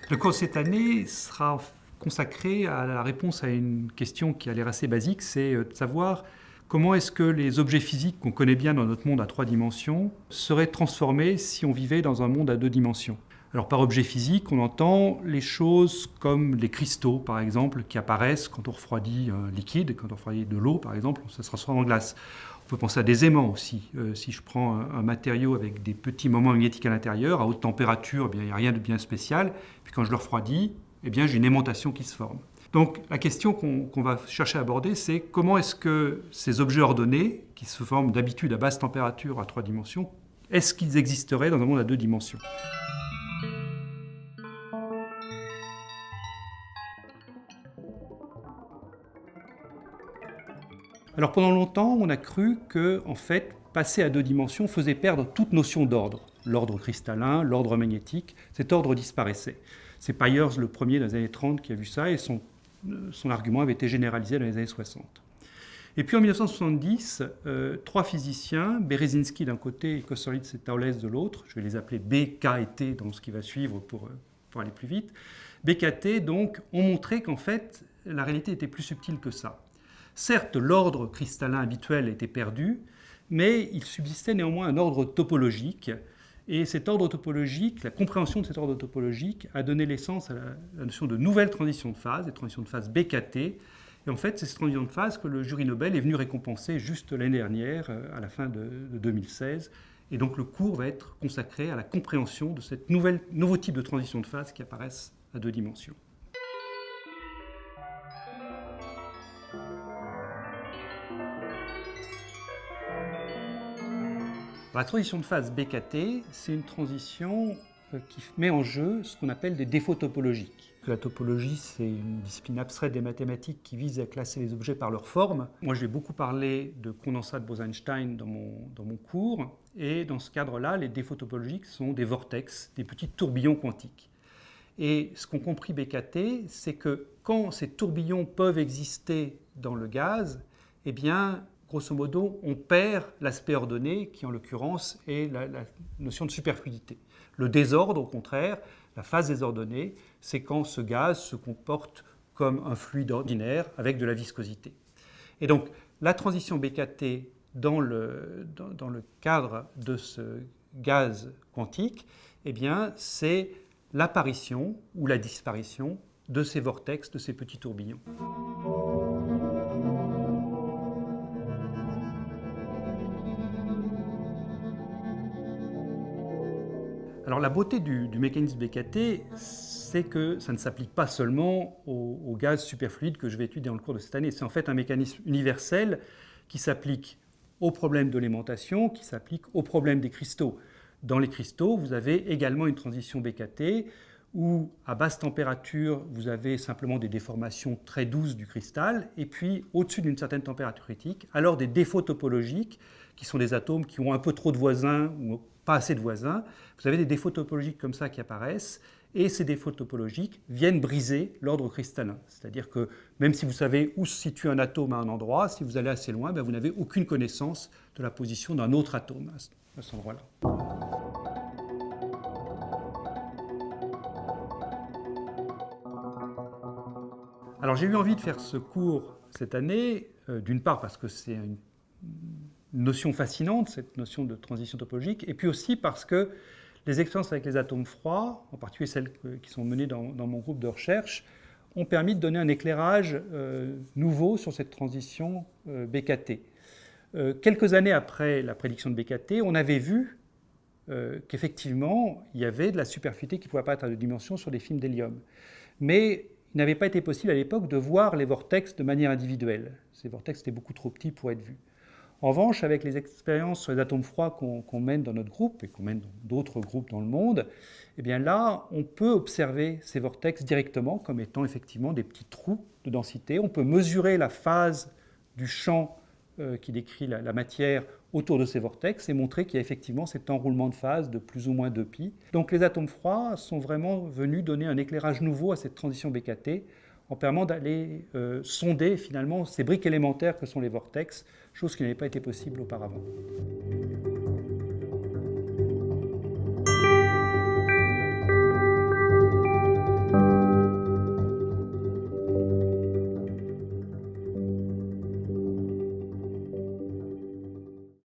Le cours de cette année sera consacré à la réponse à une question qui a l'air assez basique, c'est de savoir comment est-ce que les objets physiques qu'on connaît bien dans notre monde à 3 dimensions seraient transformés si on vivait dans un monde à 2 dimensions. Alors par objet physique, on entend les choses comme les cristaux, par exemple, qui apparaissent quand on refroidit un liquide, quand on refroidit de l'eau, par exemple, ça se transforme en glace. On peut penser à des aimants aussi. Si je prends un matériau avec des petits moments magnétiques à l'intérieur, à haute température, il n'y a rien de bien spécial. Puis quand je le refroidis, j'ai une aimantation qui se forme. Donc la question qu'on va chercher à aborder, c'est comment est-ce que ces objets ordonnés, qui se forment d'habitude à basse température à 3 dimensions, est-ce qu'ils existeraient dans un monde à 2 dimensions ? Alors pendant longtemps, on a cru que, en fait, passer à 2 dimensions faisait perdre toute notion d'ordre. L'ordre cristallin, l'ordre magnétique, cet ordre disparaissait. C'est Pyers le premier dans les années 30 qui a vu ça, et son argument avait été généralisé dans les années 60. Et puis en 1970, 3 physiciens, Berezinski d'un côté et Kosterlitz et Thouless de l'autre, je vais les appeler B, K et T dans ce qui va suivre pour aller plus vite, B, K, T donc, ont montré qu'en fait, la réalité était plus subtile que ça. Certes, l'ordre cristallin habituel était perdu, mais il subsistait néanmoins un ordre topologique. Et cet ordre topologique, la compréhension de cet ordre topologique a donné naissance à la notion de nouvelles transitions de phase, des transitions de phase BKT. Et en fait, c'est ces transitions de phase que le jury Nobel est venu récompenser juste l'année dernière, à la fin de 2016. Et donc le cours va être consacré à la compréhension de ce nouveau type de transition de phase qui apparaissent à 2 dimensions. La transition de phase BKT, c'est une transition qui met en jeu ce qu'on appelle des défauts topologiques. La topologie, c'est une discipline abstraite des mathématiques qui vise à classer les objets par leur forme. Moi, j'ai beaucoup parlé de condensat de Bose-Einstein dans mon cours. Et dans ce cadre-là, les défauts topologiques sont des vortex, des petits tourbillons quantiques. Et ce qu'ont compris BKT, c'est que quand ces tourbillons peuvent exister dans le gaz, eh bien, grosso modo, on perd l'aspect ordonné, qui en l'occurrence est la notion de superfluidité. Le désordre, au contraire, la phase désordonnée, c'est quand ce gaz se comporte comme un fluide ordinaire avec de la viscosité. Et donc, la transition BKT dans le cadre de ce gaz quantique, eh bien, c'est l'apparition ou la disparition de ces vortex, de ces petits tourbillons. Alors la beauté du mécanisme BKT, c'est que ça ne s'applique pas seulement au gaz superfluide que je vais étudier dans le cours de cette année. C'est en fait un mécanisme universel qui s'applique au problème de l'aimantation, qui s'applique au problème des cristaux. Dans les cristaux, vous avez également une transition BKT où, à basse température, vous avez simplement des déformations très douces du cristal, et puis, au-dessus d'une certaine température critique, alors des défauts topologiques, qui sont des atomes qui ont un peu trop de voisins ou pas assez de voisins. Vous avez des défauts topologiques comme ça qui apparaissent, et ces défauts topologiques viennent briser l'ordre cristallin. C'est-à-dire que même si vous savez où se situe un atome à un endroit, si vous allez assez loin, vous n'avez aucune connaissance de la position d'un autre atome à cet endroit-là. Alors j'ai eu envie de faire ce cours cette année, d'une part parce que c'est une notion fascinante, cette notion de transition topologique, et puis aussi parce que les expériences avec les atomes froids, en particulier celles qui sont menées dans mon groupe de recherche, ont permis de donner un éclairage nouveau sur cette transition BKT. Quelques années après la prédiction de BKT, on avait vu qu'effectivement, il y avait de la superfluidité qui pouvait apparaître à 2 dimensions sur des films d'hélium. Mais il n'avait pas été possible à l'époque de voir les vortex de manière individuelle. Ces vortex étaient beaucoup trop petits pour être vus. En revanche, avec les expériences sur les atomes froids qu'on mène dans notre groupe et qu'on mène dans d'autres groupes dans le monde, eh bien là, on peut observer ces vortex directement comme étant effectivement des petits trous de densité. On peut mesurer la phase du champ qui décrit la matière autour de ces vortex et montrer qu'il y a effectivement cet enroulement de phase de plus ou moins 2π. Donc les atomes froids sont vraiment venus donner un éclairage nouveau à cette transition BKT en permettant d'aller sonder finalement ces briques élémentaires que sont les vortex, chose qui n'avait pas été possible auparavant.